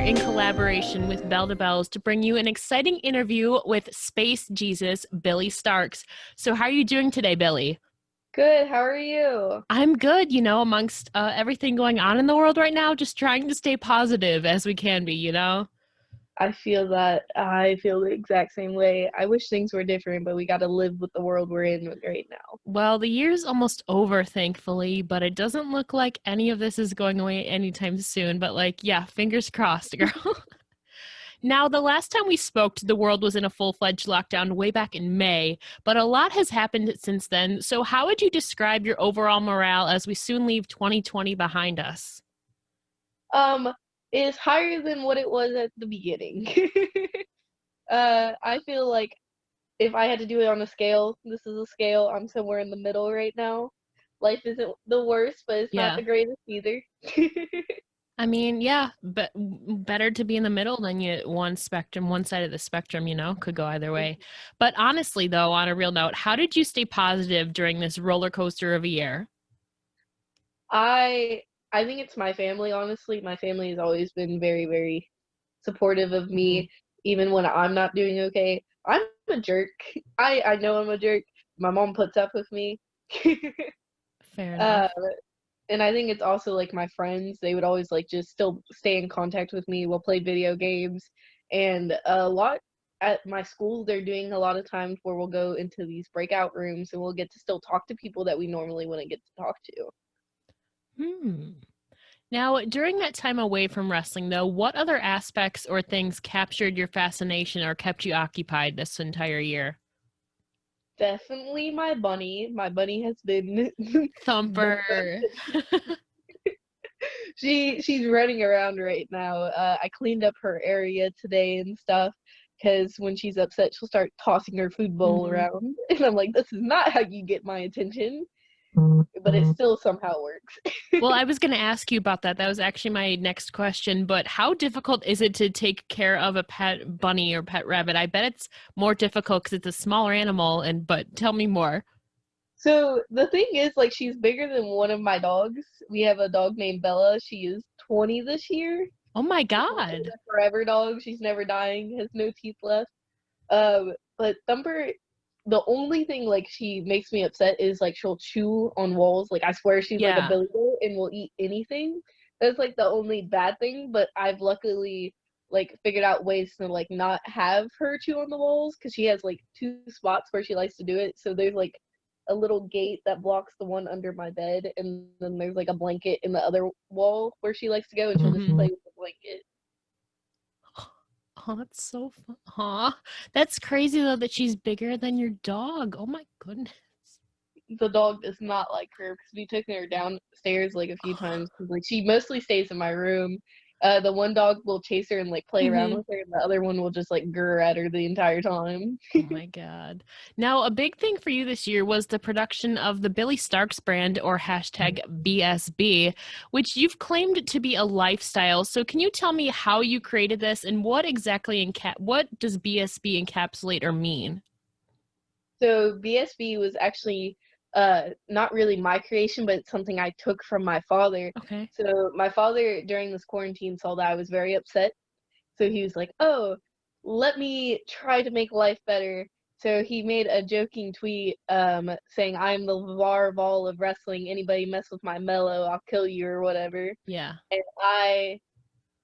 in collaboration with Bell to Bells to bring you an exciting interview with Space Jesus, Billie Starkz. So how are you doing today, Billie? Good. How are you? I'm good, amongst everything going on in the world right now, just trying to stay positive as we can be. I feel that. I feel the exact same way. I wish things were different, but we got to live with the world we're in right now. Well, the year's almost over, thankfully, but it doesn't look like any of this is going away anytime soon. But yeah, fingers crossed, girl. Now, the last time we spoke, the world was in a full-fledged lockdown way back in May, but a lot has happened since then. So how would you describe your overall morale as we soon leave 2020 behind us? Um, it's higher than what it was at the beginning. I feel like if I had to do it on a scale, this is a scale. I'm somewhere in the middle right now. Life isn't the worst, but it's not Yeah. the greatest either. I mean, yeah, but better to be in the middle than one side of the spectrum, could go either way. But honestly, though, on a real note, how did you stay positive during this roller coaster of a year? I I think it's my family, honestly. My family has always been very, very supportive of Mhm. me, even when I'm not doing okay. I'm a jerk. I know I'm a jerk. My mom puts up with me. Fair Uh, enough. and I think it's also, like, my friends, they would always, like, just still stay in contact with me. We'll play video games, and a lot at my school, they're doing a lot of times where we'll go into these breakout rooms, and we'll get to still talk to people that we normally wouldn't get to talk to. Hmm. Now, during that time away from wrestling, though, what other aspects or things captured your fascination or kept you occupied this entire year? Definitely my bunny. My bunny has been the Thumper. she's running around right now. I cleaned up her area today and stuff because when she's upset, she'll start tossing her food bowl Mhm. around, and I'm like, "This is not how you get my attention," but it still somehow works. Well, I was going to ask you about that. That was actually my next question. But how difficult is it to take care of a pet bunny or pet rabbit? I bet it's more difficult because it's a smaller animal. But tell me more. So the thing is, like, she's bigger than one of my dogs. We have a dog named Bella. She is 20 this year. Oh my She's like God. a forever dog. She's never dying, has no teeth left. But Thumper, the only thing like she makes me upset is like she'll chew on walls. Like I swear she's like a Yeah. billy goat and will eat anything. That's like the only bad thing. But I've luckily like figured out ways to like not have her chew on the walls because she has like two spots where she likes to do it. So there's like a little gate that blocks the one under my bed, and then there's like a blanket in the other wall where she likes to go, and she'll just Mhm. play with the blanket. Oh, that's so fun. Aw. That's crazy, though, that she's bigger than your dog. Oh my goodness. The dog does not like her because we took her downstairs like a few times. 'Cause, like she mostly stays in my room. The one dog will chase her and like play around Mhm. with her, and the other one will just like grr at her the entire time. Oh my God. Now, a big thing for you this year was the production of the Billie Starkz brand or hashtag BSB, which you've claimed to be a lifestyle. So can you tell me how you created this and what does BSB encapsulate or mean? So BSB was actually not really my creation, but it's something I took from my father. Okay. So my father during this quarantine saw that I was very upset. So he was like, "Oh, let me try to make life better." So he made a joking tweet saying, "I'm the var ball of wrestling. Anybody mess with my mellow, I'll kill you," or whatever. Yeah. And I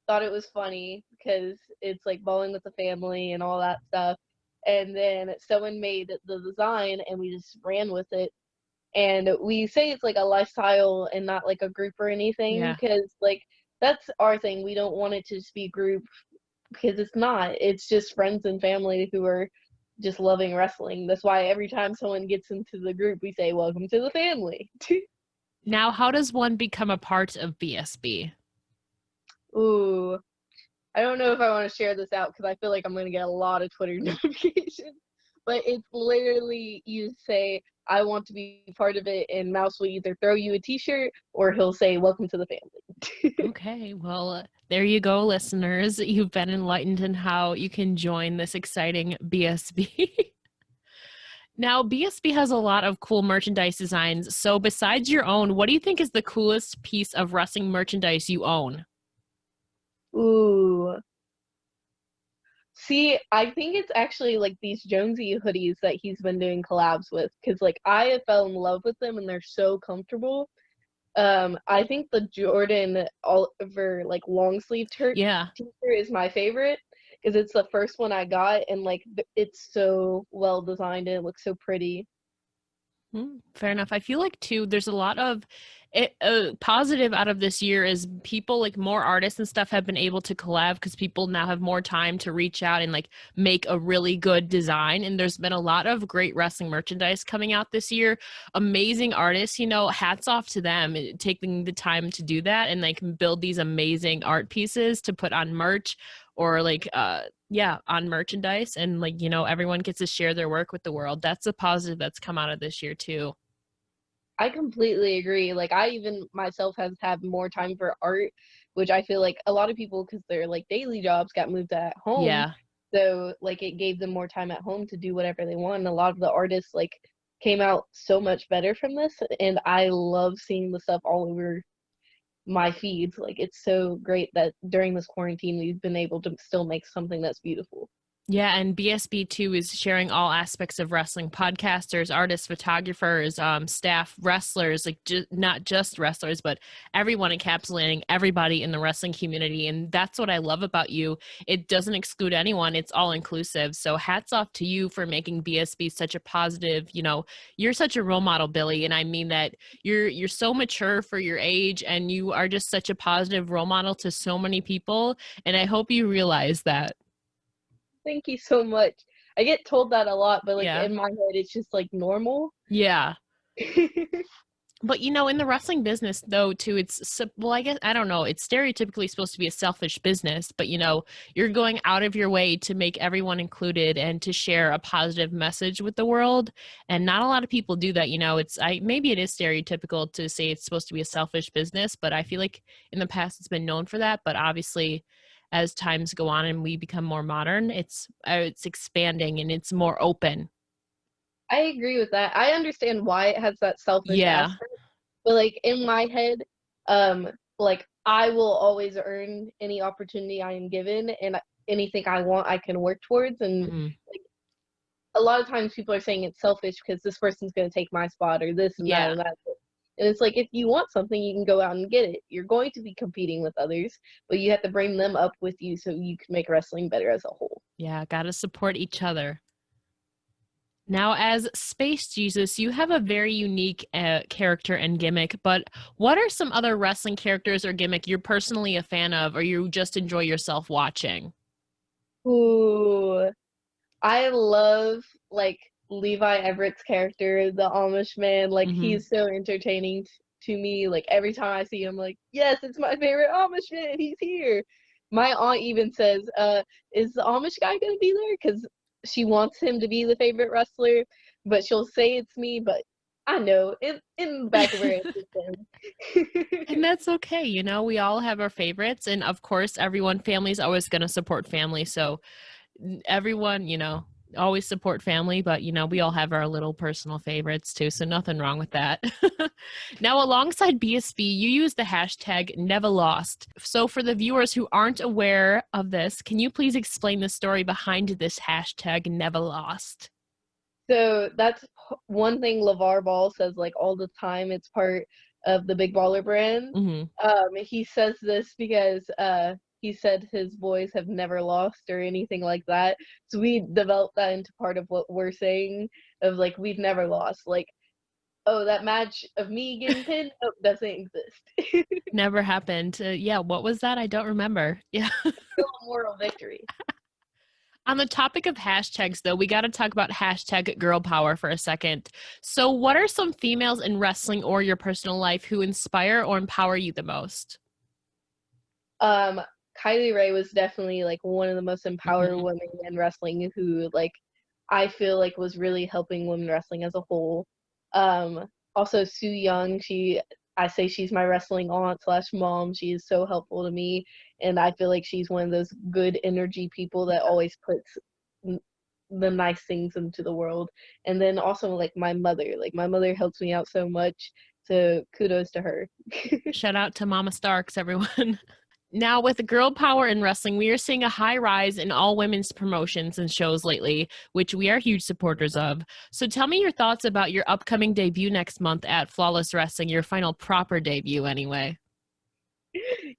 thought it was funny because it's like bowling with the family and all that stuff. And then someone made the design and we just ran with it. And we say it's like a lifestyle and not like a group or anything Yeah. because like that's our thing. We don't want it to just be group because it's not. It's just friends and family who are just loving wrestling. That's why every time someone gets into the group, we say, "Welcome to the family." Now, how does one become a part of BSB? Ooh, I don't know if I want to share this out because I feel like I'm going to get a lot of Twitter notifications. But it's literally you say, "I want to be part of it," and Mouse will either throw you a T-shirt or he'll say, "Welcome to the family." Okay, well, there you go, listeners. You've been enlightened in how you can join this exciting BSB. Now, BSB has a lot of cool merchandise designs. So, besides your own, what do you think is the coolest piece of wrestling merchandise you own? Ooh. See, I think it's actually like these Jonesy hoodies that he's been doing collabs with, because like I fell in love with them and they're so comfortable. I think the Jordan Oliver like long sleeve Yeah. t-shirt is my favorite because it's the first one I got and like it's so well designed and it looks so pretty. Fair enough. I feel like too, there's a lot of positive out of this year is people like more artists and stuff have been able to collab because people now have more time to reach out and like make a really good design. And there's been a lot of great wrestling merchandise coming out this year. Amazing artists, you know, hats off to them taking the time to do that and they can build these amazing art pieces to put on merch or like yeah, on merchandise and like, you know, everyone gets to share their work with the world. That's a positive that's come out of this year too. I completely agree. Like I even myself has had more time for art, which I feel like a lot of people because their like daily jobs got moved at home. Yeah. So like it gave them more time at home to do whatever they want. And a lot of the artists like came out so much better from this and I love seeing the stuff all over my feeds. Like it's so great that during this quarantine we've been able to still make something that's beautiful. Yeah, and BSB2 is sharing all aspects of wrestling podcasters, artists, photographers, staff, wrestlers, like not just wrestlers, but everyone encapsulating everybody in the wrestling community. And that's what I love about you. It doesn't exclude anyone, it's all inclusive. So hats off to you for making BSB such a positive, you know, you're such a role model, Billie. And I mean that you're so mature for your age and you are just such a positive role model to so many people. And I hope you realize that. Thank you so much. I get told that a lot, but like Yeah. in my head it's just like normal. Yeah. But you know, in the wrestling business, though, too, well, I guess I don't know. It's stereotypically supposed to be a selfish business, but you know, you're going out of your way to make everyone included and to share a positive message with the world. And not a lot of people do that. You know, maybe it is stereotypical to say it's supposed to be a selfish business, but I feel like in the past it's been known for that. But obviously, as times go on and we become more modern, it's expanding and it's more open. I agree with that. I understand why it has that selfish Yeah. aspect, but like in my head, um, like I will always earn any opportunity I am given, and anything I want, I can work towards. And Mhm. like a lot of times, people are saying it's selfish because this person's going to take my spot or this and that Yeah. and that. And it's like if you want something, you can go out and get it. You're going to be competing with others, but you have to bring them up with you so you can make wrestling better as a whole. Yeah. Got to support each other. Now, as Space Jesus, you have a very unique character and gimmick, but what are some other wrestling characters or gimmick you're personally a fan of or you just enjoy yourself watching? Ooh. I love like Levi Everett's character, the Amish man. Like Hmm. he's so entertaining to me. Like every time I see him, like yes, it's my favorite Amish man. He's here. My aunt even says, "Is the Amish guy gonna be there?" Because she wants him to be the favorite wrestler, but she'll say it's me. But I know in the back of her head it's him. And that's okay. You know, we all have our favorites. And of course, family's always going to support family. So everyone, you know, always support family, but you know, we all have our little personal favorites too, so nothing wrong with that. Now, alongside BSB, you use the hashtag never lost. So for the viewers who aren't aware of this, can you please explain the story behind this hashtag never lost? So that's one thing LeVar Ball says like all the time. It's part of the Big Baller brand. Hmm. He says this because he said his boys have never lost or anything like that. So we developed that into part of what we're saying of like we've never lost. Like, oh, that match of me getting pinned doesn't exist. Never happened. Yeah, what was that? I don't remember. Yeah. Still a moral victory. On the topic of hashtags, though, we got to talk about hashtag girl power for a second. So, what are some females in wrestling or your personal life who inspire or empower you the most? Um, Kylie Ray was definitely like one of the most empowered Hmm. women in wrestling who like I feel like was really helping women wrestling as a whole. Also Sue Young, I say she's my wrestling aunt slash mom. She is so helpful to me, and I feel like she's one of those good energy people that always puts n- the nice things into the world. And then also like my mother helps me out so much. So kudos to her. Shout out to Mama Starks, everyone. Now, with the girl power in wrestling, we are seeing a high rise in all women's promotions and shows lately, which we are huge supporters of. So tell me your thoughts about your upcoming debut next month at Flawless Wrestling, your final proper debut anyway.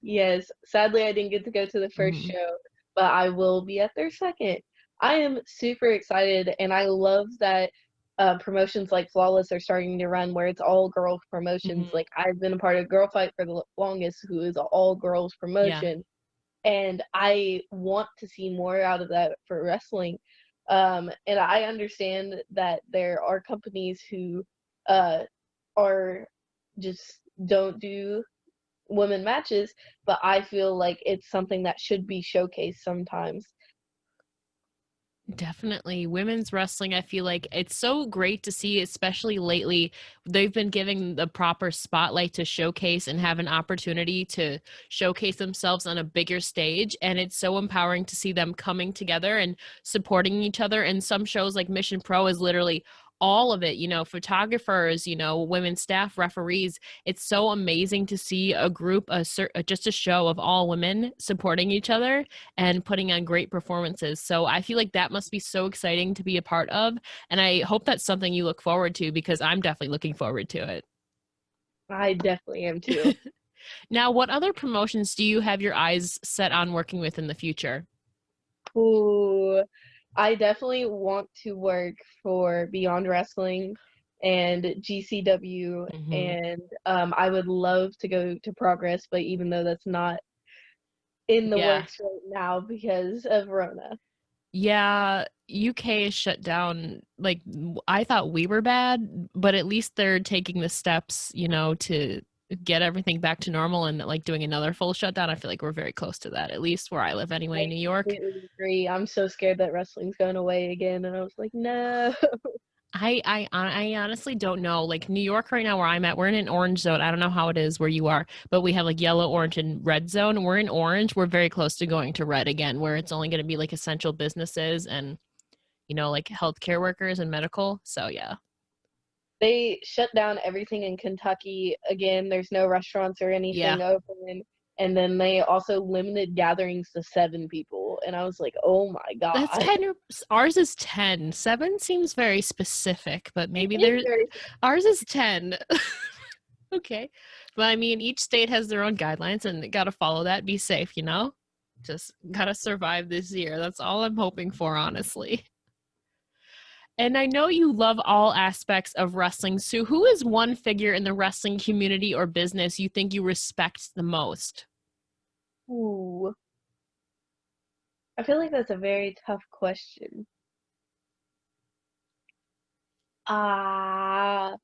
Yes, sadly I didn't get to go to the first Mhm. show, but I will be at their second. I am super excited, and I love that promotions like Flawless are starting to run where it's all girl promotions. Mhm. Like I've been a part of Girl Fight for the longest, who is an all girls Yeah. promotion, and I want to see more out of that for wrestling. And I understand that there are companies who uh, are just don't do women matches, but I feel like it's something that should be showcased sometimes. Definitely. Women's wrestling, I feel like it's so great to see, especially lately. They've been giving the proper spotlight to showcase and have an opportunity to showcase themselves on a bigger stage. And it's so empowering to see them coming together and supporting each other. And some shows like Mission Pro is literally all of it, photographers, women staff, referees. It's so amazing to see a group, just a show of all women supporting each other and putting on great performances. So I feel like that must be so exciting to be a part of. And I hope that's something you look forward to because I'm definitely looking forward to it. I definitely am too. Now, what other promotions do you have your eyes set on working with in the future? Ooh, I definitely want to work for Beyond Wrestling and GCW, Hmm. and I would love to go to Progress, but even though that's not in the Yeah. works right now because of Rona. Yeah, UK is shut down. Like, I thought we were bad, but at least they're taking the steps, to get everything back to normal and like doing another full shutdown. I feel like we're very close to that, at least where I live anyway, in I New York. completely agree. I'm so scared that wrestling's going away again, and I was like, no. I honestly don't know. Like New York right now where I'm at, we're in an orange zone. I don't know how it is where you are, but we have like yellow, orange, and red zone. We're in orange. We're very close to going to red again, where it's only going to be like essential businesses and like healthcare workers and medical. So yeah. They shut down everything in Kentucky again. There's no restaurants or Yeah. anything open. And then they also limited gatherings to 7 people. And I was like, oh my That's God. kind of ours is 10. 7 seems very specific, but It maybe is there very ours is 10. Okay. But I mean, each state has their own guidelines and got to follow that. Be safe. Just got to survive this year. That's all I'm hoping for, honestly. And I know you love all aspects of wrestling. So, who is one figure in the wrestling community or business you think you respect the most? ooh. I feel like that's a very tough question. Ah,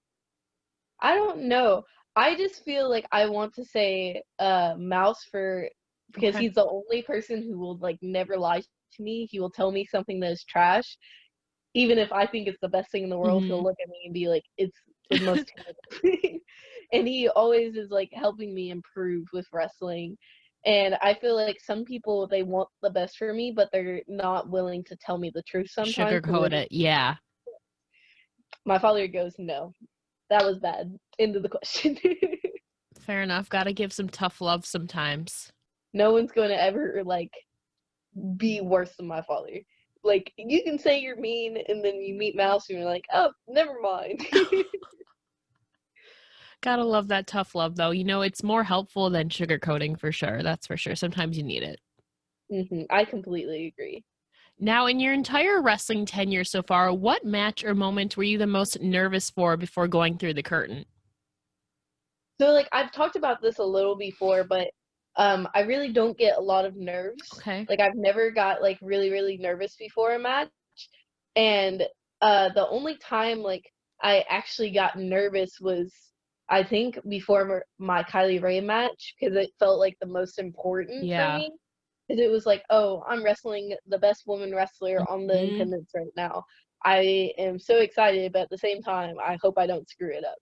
I don't know. I just feel like I want to say Mouse for because Okay. he's the only person who will like never lie to me. He will tell me something that is trash, even if I think it's the best thing in the world. He'll Hmm. look at me and be like, "It's the most terrible thing," and he always is like helping me improve with wrestling. And I feel like some people they want the best for me, but they're not willing to tell me the truth sometimes. So Sugarcoat it. Yeah. my father goes, "No, that was bad." End of the question. Fair enough. Got to give some tough love sometimes. No one's going to ever like be worse than my father. Like you can say you're mean, and then you meet Mouse, and you're like, "Oh, never mind." Gotta love that tough love, though. It's more helpful than sugarcoating for sure. That's for sure. Sometimes you need it. I completely agree. Now, in your entire wrestling tenure so far, what match or moment were you the most nervous for before going through the curtain? So like I've talked about this a little before, but I really don't get a lot of nerves. Okay. Like I've never got like really really nervous before a match, and the only time like I actually got nervous was I think before my Kylie Ray match because it felt like the most important for Yeah. me because it was like, oh, I'm wrestling the best woman wrestler on the Hmm. independents right now. I am so excited, but at the same time, I hope I don't screw it up.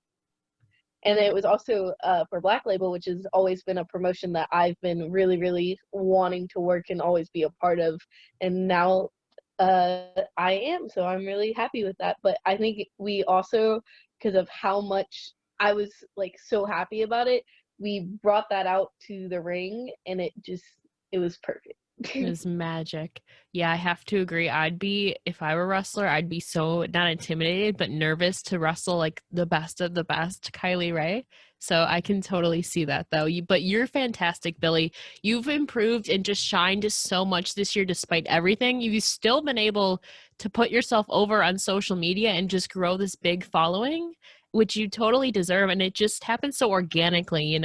And it was also for Black Label, which has always been a promotion that I've been really, really wanting to work and always be a part of. And now I am, so I'm really happy with that. But I think we also, because of how much I was like so happy about it, we brought that out to the ring, and it was perfect. It was magic. Yeah, I have to agree. If I were a wrestler, I'd be so not intimidated, but nervous to wrestle like the best of the best, Kylie Ray. So I can totally see that though. But you're fantastic, Billie. You've improved and just shined so much this year despite everything. You've still been able to put yourself over on social media and just grow this big following, which you totally deserve. And it just happens so organically,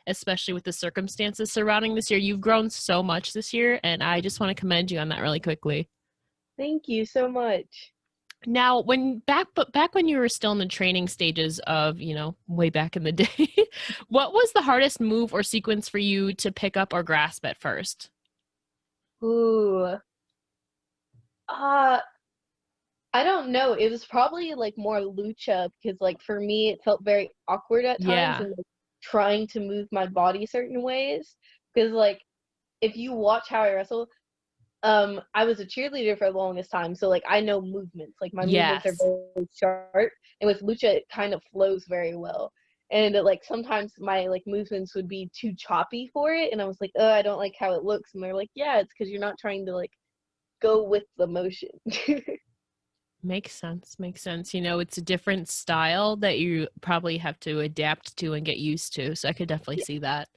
especially with the circumstances surrounding this year. You've grown so much this year, and I just want to commend you on that really quickly. Thank you so much. Now, back when you were still in the training stages of, way back in the day, what was the hardest move or sequence for you to pick up or grasp at first? Ooh. I don't know. It was probably like more lucha because like for me it felt very awkward at times Yeah. and like, trying to move my body certain ways. Because like if you watch how I wrestle, I was a cheerleader for the longest time, so like I know movements. Like my movements are Yes. very sharp, and with lucha it kind of flows very well. And like sometimes my like movements would be too choppy for it, and I was like, oh, I don't like how it looks. And they're like, yeah, it's because you're not trying to like go with the motion. Makes sense. Makes sense. It's a different style that you probably have to adapt to and get used to. So I could definitely Yeah. see that.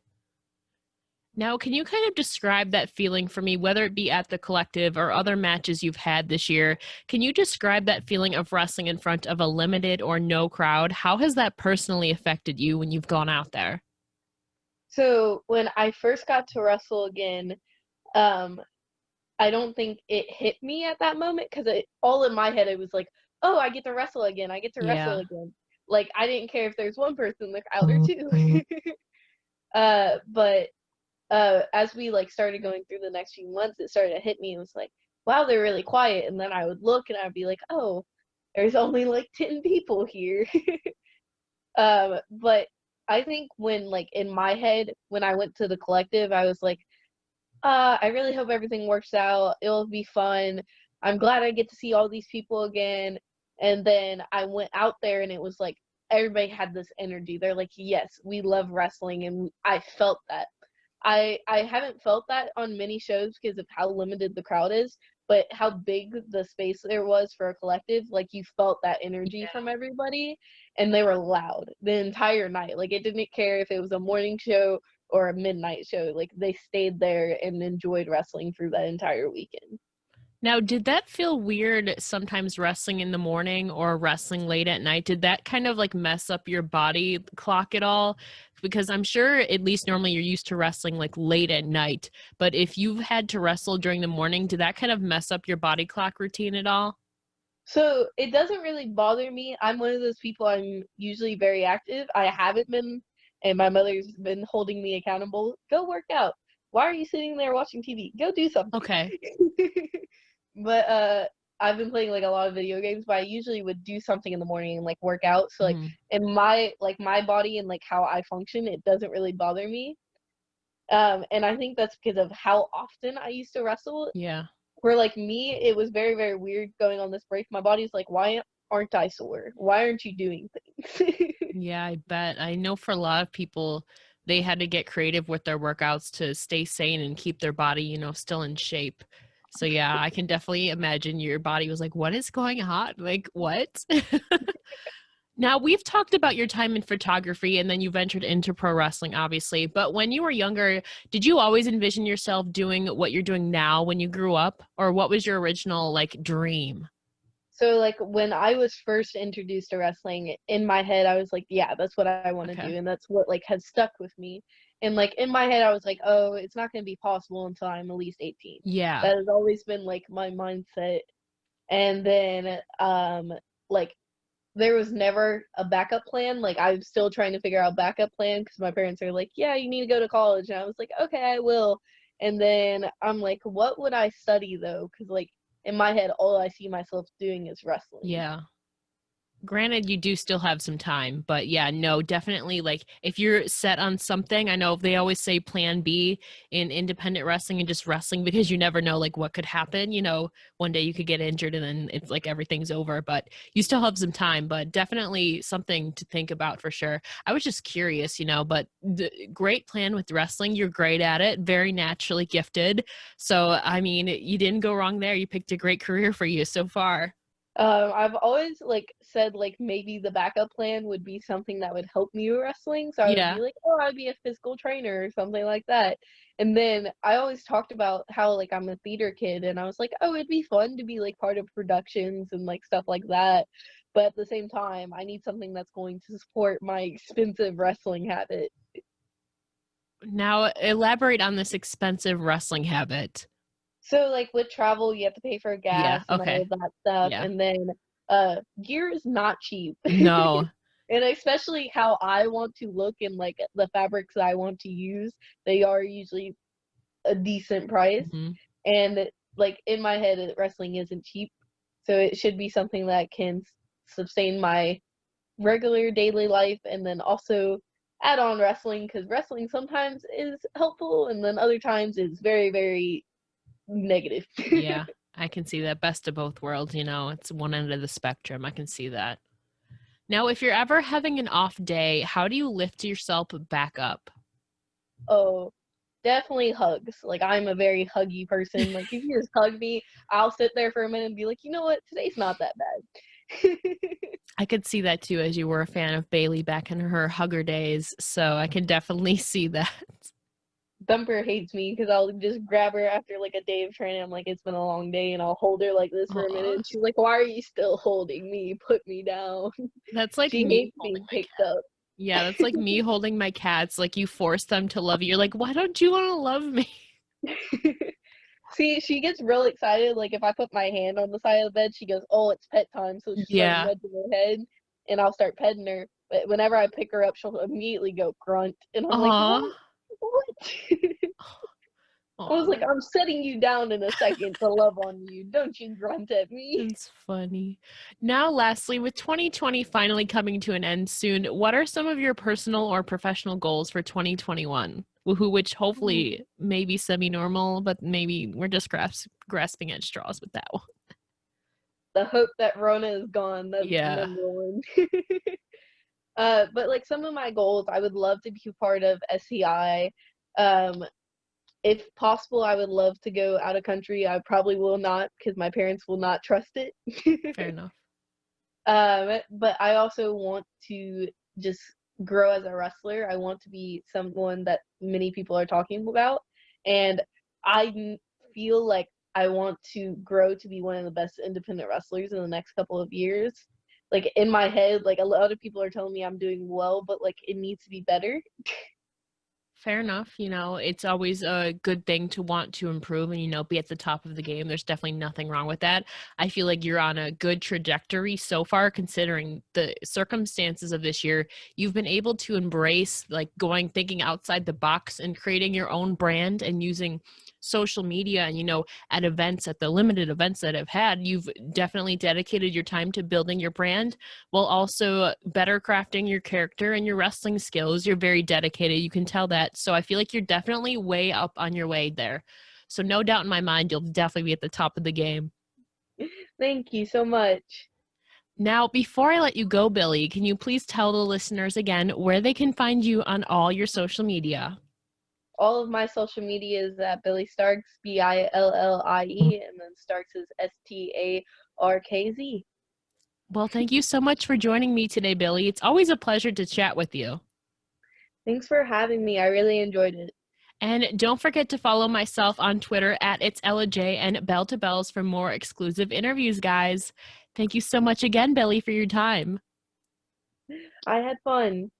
Now, can you kind of describe that feeling for me, whether it be at the collective or other matches you've had this year? Can you describe that feeling of wrestling in front of a limited or no crowd? How has that personally affected you when you've gone out there? So when I first got to wrestle again, um, I don't think it hit me at that moment because all in my head it was like, oh, I get to wrestle again. I get to wrestle Yeah. again. Like I didn't care if there's one person in the crowd or two. But as we like started going through the next few months, it started to hit me. It was like, wow, they're really quiet. And then I would look and I'd be like, oh, there's only like 10 people here. But I think when like in my head, when I went to the collective, I was like, I really hope everything works out. It'll be fun. I'm glad I get to see all these people again. And then I went out there and it was like everybody had this energy. They're like, yes, we love wrestling. And I felt that. I haven't felt that on many shows because of how limited the crowd is, but how big the space there was for a collective, like you felt that energy from everybody, and they were loud the entire night. Like it didn't care if it was a morning show or a midnight show. Like they stayed there and enjoyed wrestling through that entire weekend. Now, did that feel weird sometimes wrestling in the morning or wrestling late at night? Did that kind of like mess up your body clock at all? Because I'm sure at least normally you're used to wrestling like late at night, but if you've had to wrestle during the morning, did that kind of mess up your body clock routine at all? So it doesn't really bother me. I'm one of those people, I'm usually very active. I haven't been, and my mother's been holding me accountable. Go work out. Why are you sitting there watching TV? Go do something. Okay. But I've been playing like a lot of video games, but I usually would do something in the morning and like work out. So like Mhm. in my body and like how I function, it doesn't really bother me. And I think that's because of how often I used to wrestle. Yeah. For like me, it was very, very weird going on this break. My body's like, why aren't I sore? Why aren't you doing things? Yeah, I bet. I know for a lot of people, they had to get creative with their workouts to stay sane and keep their body, still in shape. So yeah, I can definitely imagine your body was like, what is going on? Like, what? Now, we've talked about your time in photography and then you ventured into pro wrestling, obviously. But when you were younger, did you always envision yourself doing what you're doing now when you grew up? Or what was your original like dream? So like when I was first introduced to wrestling, in my head I was like, yeah, that's what I want to Okay. do, and that's what like has stuck with me. And like in my head I was like, oh, it's not going to be possible until I'm at least 18. Yeah. That has always been like my mindset. And then like there was never a backup plan. Like I'm still trying to figure out backup plan because my parents are like, yeah, you need to go to college. And I was like, okay, I will. And then I'm like, what would I study though? Because like in my head, all I see myself doing is wrestling. Yeah. Granted, you do still have some time, but yeah, no, definitely. Like, if you're set on something, I know they always say plan B in independent wrestling and just wrestling because you never know, like, what could happen. You know, one day you could get injured and then it's like everything's over, but you still have some time, but definitely something to think about for sure. I was just curious, but the great plan with wrestling. You're great at it, very naturally gifted. So, I mean, you didn't go wrong there. You picked a great career for you so far. I've always like said like maybe the backup plan would be something that would help me with wrestling. So I would Yeah. be like, oh, I'd be a physical trainer or something like that. And then I always talked about how like I'm a theater kid, and I was like, oh, it'd be fun to be like part of productions and like stuff like that. But at the same time, I need something that's going to support my expensive wrestling habit. Now, elaborate on this expensive wrestling habit. So like with travel, you have to pay for Yeah. gas and all Okay. of that stuff, Yeah. and then gear is not cheap. No. And especially how I want to look and like the fabrics that I want to use, they are usually a decent price. Mhm. And like in my head, wrestling isn't cheap, so it should be something that can sustain my regular daily life, and then also add on wrestling because wrestling sometimes is helpful, and then other times is very, very negative. Yeah. I can see that. Best of both worlds. It's one end of the spectrum. I can see that. Now, if you're ever having an off day, how do you lift yourself back up? Oh, definitely hugs. Like I'm a very huggy person. Like if you just hug me, I'll sit there for a minute and be like, you know what, today's not that bad. I could see that too, as you were a fan of Bailey back in her hugger days. So I can definitely see that. Thumper hates me because I'll just grab her after like a day of training. I'm like, it's been a long day, and I'll hold her like this for a minute. Aw. And she's like, why are you still holding me? Put me down. That's like She me hates holding being my picked cat. up. Yeah, that's like me holding my cats. Like you force them to love you. You're like, why don't you want to love me? See, she gets real excited. Like if I put my hand on the side of the bed, she goes, "Oh, it's pet time!" So she'll start Yeah. nudging her head, and I'll start petting her. But whenever I pick her up, she'll immediately go grunt, and I'm like, "What? Aw. What?" I Aw, was like, "I'm setting you down in a second to love on you. Don't you grunt at me." that's funny. Now, lastly, with 2020 finally coming to an end soon, what are some of your personal or professional goals for 2021? Which hopefully may be semi-normal, but maybe we're just grasping at straws with that one. The hope that Rona is gone. That's Yeah. number one. But like some of my goals, I would love to be part of SCI. Um, if possible, I would love to go out of country. I probably will not because my parents will not trust it. Fair enough. But I also want to just grow as a wrestler. I want to be someone that many people are talking about, and feel like I want to grow to be one of the best independent wrestlers in the next couple of years. Like in my head, like a lot of people are telling me I'm doing well, but like it needs to be better. Fair enough. It's always a good thing to want to improve and, be at the top of the game. There's definitely nothing wrong with that. I feel like you're on a good trajectory so far, considering the circumstances of this year. You've been able to embrace like thinking outside the box and creating your own brand and using social media and, at the limited events that I've had, you've definitely dedicated your time to building your brand while also better crafting your character and your wrestling skills. You're very dedicated. You can tell that. So I feel like you're definitely way up on your way there. So no doubt in my mind, you'll definitely be at the top of the game. Thank you so much. Now, before I let you go, Billie, can you please tell the listeners again where they can find you on all your social media? All of my social media is at Billie Starkz, BILLIE, and then Starkz is STARKZ. Well, thank you so much for joining me today, Billie. It's always a pleasure to chat with you. Thanks for having me. I really enjoyed it. And don't forget to follow myself on Twitter at It's Ella J and Bell to Bells for more exclusive interviews, guys. Thank you so much again, Billie, for your time. I had fun.